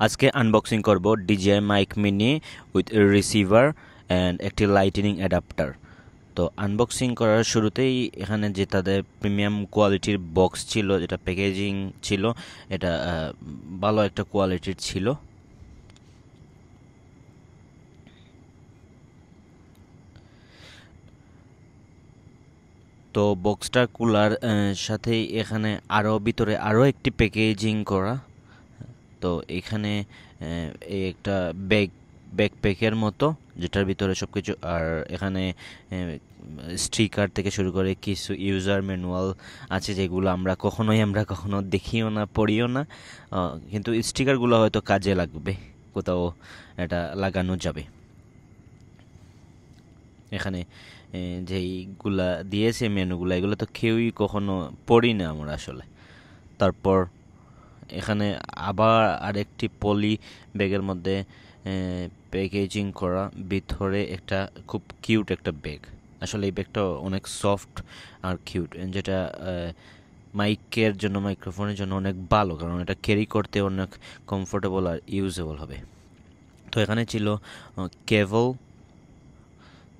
আজকে আনবক্সিং করব DJI mic mini with receiver and একটি লাইটনিং অ্যাডাপ্টার। তো আনবক্সিং করার শুরুতেই এখানে যে তাদের প্রিমিয়াম কোয়ালিটির বক্স ছিল, যেটা প্যাকেজিং ছিল, এটা ভালো একটা কোয়ালিটির ছিল। তো বক্সটা কুলার সাথেই এখানে ভিতরে আরও একটি প্যাকেজিং করা। তো এখানে এই একটা ব্যাকপ্যাকের মতো, যেটার ভিতরে সব কিছু, আর এখানে স্টিকার থেকে শুরু করে কিছু ইউজার ম্যানুয়াল আছে, যেগুলো আমরা কখনো দেখিও না, পড়িও না, কিন্তু স্টিকারগুলো হয়তো কাজে লাগবে, কোথাও এটা লাগানো যাবে। এখানে যেইগুলা দিয়েছে মেনুগুলো, এগুলো তো কেউই কখনো পড়ি না আমরা আসলে। তারপর এখানে আবার আরেকটি পলি ব্যাগের মধ্যে প্যাকেজিং করা, ভিতরে একটা খুব কিউট একটা ব্যাগ। আসলে এই ব্যাগটা অনেক সফট আর কিউট, যেটা মাইকের জন্য, মাইক্রোফোনের জন্য অনেক ভালো, কারণ এটা ক্যারি করতে অনেক কমফোর্টেবল আর ইউজেবল হবে। তো এখানে ছিল কেবল,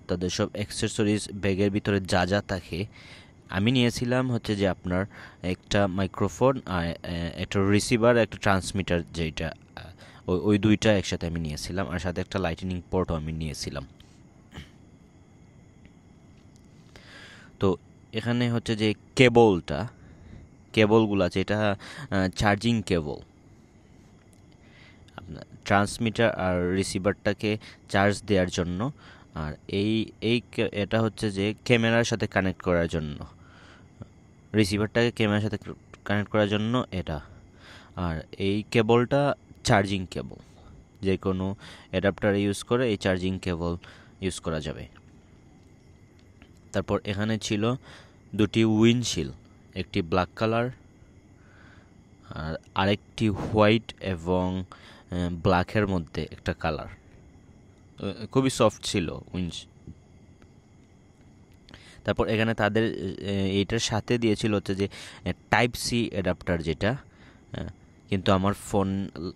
তাদের সব অ্যাক্সেসরিজ ব্যাগের ভিতরে যা যা থাকে। আমি নিয়েছিলাম হচ্ছে যে আপনার একটা মাইক্রোফোন আর একটা রিসিভার, একটা ট্রান্সমিটার, যেটা ওই দুইটা একসাথে আমি নিয়েছিলাম, আর সাথে একটা লাইটনিং পোর্টও আমি নিয়েছিলাম। তো এখানে হচ্ছে যে কেবলগুলো আছে, এটা চার্জিং কেবল, আপনার ট্রান্সমিটার আর রিসিভারটাকে চার্জ দেওয়ার জন্য। আর এই এই এটা হচ্ছে যে ক্যামেরার সাথে কানেক্ট করার জন্য, রিসিভারটাকে ক্যামেরার সাথে কানেক্ট করার জন্য এটা। আর এই কেবলটা চার্জিং কেবল, যে কোনো অ্যাডাপ্টার ইউজ করে এই চার্জিং কেবল ইউজ করা যাবে। তারপর এখানে ছিল দুটি উইন্ডশিল্ড, একটি ব্ল্যাক কালার আর আরেকটি হোয়াইট এবং ব্ল্যাকের মধ্যে একটা কালার, খুবই সফট ছিল উইন্ডস। তারপর এখানে তাদের এইটার সাথে দিয়েছিল হচ্ছে যে টাইপ সি অ্যাডাপ্টার, যেটা কিন্তু আমার ফোন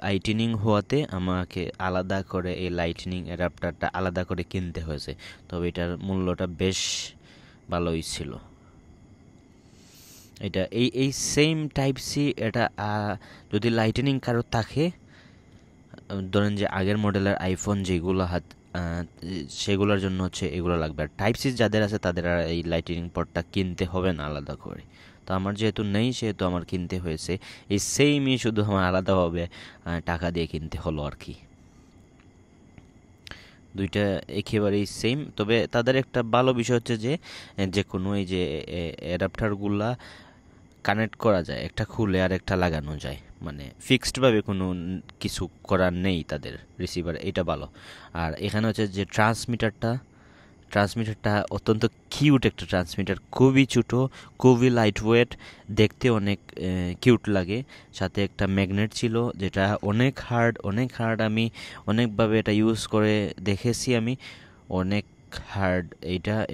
লাইটনিং হওয়াতে আমাকে আলাদা করে এই লাইটনিং অ্যাডাপ্টারটা আলাদা করে কিনতে হয়েছে। তবে এটার মূল্যটা বেশ ভালোই ছিল। এটা এই সেম টাইপ সি, এটা যদি লাইটনিং কারো থাকে, ধরেন যে আগের মডেলের আইফোন যেগুলো সেগুলোর জন্য হচ্ছে এগুলো লাগবে। আর টাইপ সি যাদের আছে তাদের আর এই লাইটনিং পটটা কিনতে হবে না আলাদা করে। তো আমার যেহেতু নেই, সেহেতু আমার কিনতে হয়েছে। এই সেমই, শুধু আমার আলাদাভাবে টাকা দিয়ে কিনতে হলো আর কি। দুইটা একেবারেই সেম, তবে তাদের একটা ভালো বিষয় হচ্ছে যে যে কোনো এই যে অ্যাডাপ্টারগুলা কানেক্ট করা যায়, একটা খুলে আর একটা লাগানো যায়, মানে ফিক্সডভাবে কোনো কিছু করার নেই তাদের রিসিভার, এটা ভালো। আর এখানে হচ্ছে যে ট্রান্সমিটারটা অত্যন্ত কিউট একটা ট্রান্সমিটার, খুবই ছোটো, খুবই লাইট ওয়েট, দেখতে অনেক কিউট লাগে। সাথে একটা ম্যাগনেট ছিল, যেটা অনেক হার্ড। আমি অনেকভাবে এটা ইউজ করে দেখেছি, আমি অনেক হার্ড।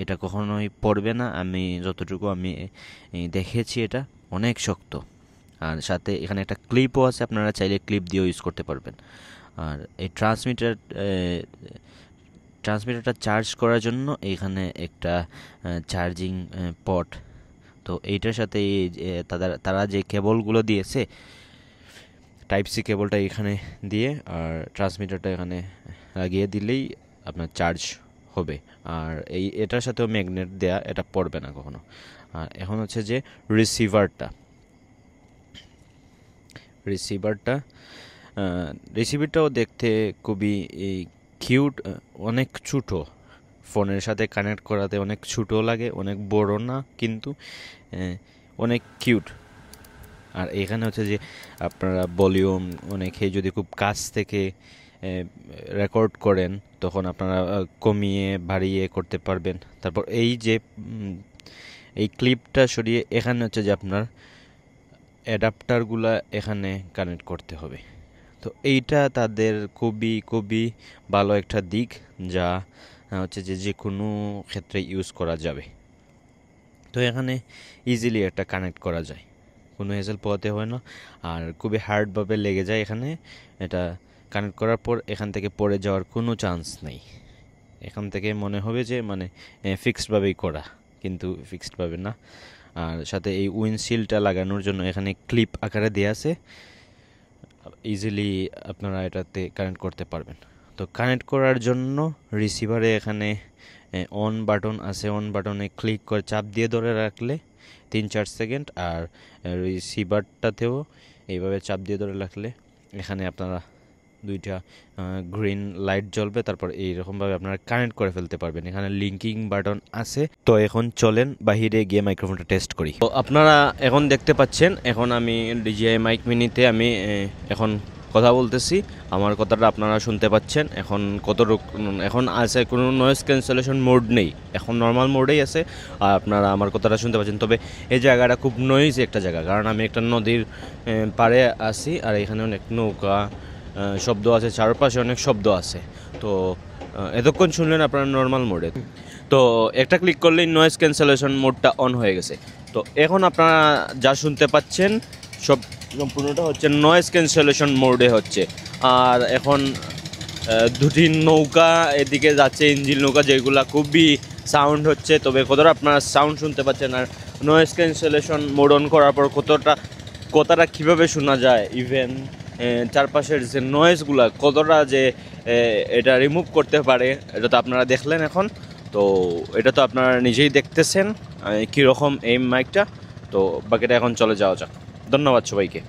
এটা কখনোই পড়বে না, আমি যতটুকু আমি দেখেছি, এটা অনেক শক্ত। আর সাথে এখানে একটা ক্লিপও আছে, আপনারা চাইলে ক্লিপ দিয়েও ইউজ করতে পারবেন। আর এই ট্রান্সমিটারটা চার্জ করার জন্য এখানে একটা চার্জিং পট। তো এইটার সাথে তারা যে কেবলগুলো দিয়েছে, টাইপ সি কেবলটা এখানে দিয়ে আর ট্রান্সমিটারটা এখানে লাগিয়ে দিলেই আপনার চার্জ হবে। আর এটার সাথেও ম্যাগনেট দেয়া, এটা পড়বে না কখনো। আর এখন হচ্ছে যে রিসিভারটা রিসিভারটা রিসিভারটাও দেখতে খুবই কিউট, অনেক ছোটো, ফোনের সাথে কানেক্ট করাতে অনেক ছোটো লাগে, অনেক বড় না কিন্তু অনেক কিউট। আর এখানে হচ্ছে যে আপনারা ভলিউম, অনেকে যদি খুব কাছ থেকে রেকর্ড করেন, তখন আপনারা কমিয়ে বাড়িয়ে করতে পারবেন। তারপর এই ক্লিপটা সরিয়ে এখানে হচ্ছে যে আপনার অ্যাডাপ্টারগুলা এখানে কানেক্ট করতে হবে। তো এইটা তাদের খুবই খুবই ভালো একটা দিক, যা হচ্ছে যে কোনো ক্ষেত্রে ইউজ করা যাবে। তো এখানে ইজিলি একটা কানেক্ট করা যায়। কোনো হেসেল পোহাতে হয় না, আর খুবই হার্ডভাবে লেগে যায় এখানে। এটা কানেক্ট করার পর এখান থেকে পড়ে যাওয়ার কোনো চান্স নেই। এখান থেকে মনে হবে যে মানে ফিক্সডভাবেই করা, কিন্তু ফিক্সডভাবে না। আর সাথে এই উইন্ডশিল্ডটা লাগানোর জন্য এখানে ক্লিপ আকারে দেওয়া আছে, ইজিলি আপনারা এটাতে কানেক্ট করতে পারবেন। তো কানেক্ট করার জন্য রিসিভারে এখানে অন বাটন আছে, অন বাটনে ক্লিক করে চাপ দিয়ে ধরে রাখলে 3-4 সেকেন্ড, আর রিসিভারটাতেও এইভাবে চাপ দিয়ে ধরে রাখলে এখানে আপনারা দুইটা গ্রিন লাইট জ্বলবে, তারপর এইরকমভাবে আপনারা কানেক্ট করে ফেলতে পারবেন। এখানে লিঙ্কিং বাটন আছে। তো এখন চলেন বাহিরে গিয়ে মাইক্রোফোনটা টেস্ট করি। তো আপনারা এখন দেখতে পাচ্ছেন, এখন আমি DJI মাইক মিনিতে আমি এখন কথা বলতেছি, আমার কথাটা আপনারা শুনতে পাচ্ছেন। এখন এখন আছে কোনো নয়েজ ক্যান্সেলেশন মোড নেই, এখন নর্মাল মোডেই আছে, আর আপনারা আমার কথাটা শুনতে পাচ্ছেন। তবে এই জায়গাটা খুব নয়েজি একটা জায়গা, কারণ আমি একটা নদীর পাড়ে আছি, আর এখানে অনেক নৌকা শব্দ আছে, চারপাশে অনেক শব্দ আছে। তো এতক্ষণ শুনলেন আপনারা নর্মাল মোডে, তো একটা ক্লিক করলেই নয়েজ ক্যান্সেলেশন মোডটা অন হয়ে গেছে। তো এখন আপনারা যা শুনতে পাচ্ছেন সব সম্পূর্ণটা হচ্ছে নয়েজ ক্যান্সেলেশন মোডে হচ্ছে। আর এখন দুটি নৌকা এদিকে যাচ্ছে, ইঞ্জিন নৌকা, যেগুলো খুবই সাউন্ড হচ্ছে। তবে কতটা আপনারা সাউন্ড শুনতে পাচ্ছেন, আর নয়েজ ক্যান্সেলেশন মোড অন করার পর কথাটা কীভাবে শোনা যায়, ইভেন চারপাশের যে নয়েজগুলা কতটা যে এটা রিমুভ করতে পারে, এটা তো আপনারা দেখলেন এখন। তো এটা তো আপনারা নিজেই দেখতেছেন কীরকম এই মাইকটা। তো বাকিটা এখন চলে যাওয়া যাক। ধন্যবাদ সবাইকে।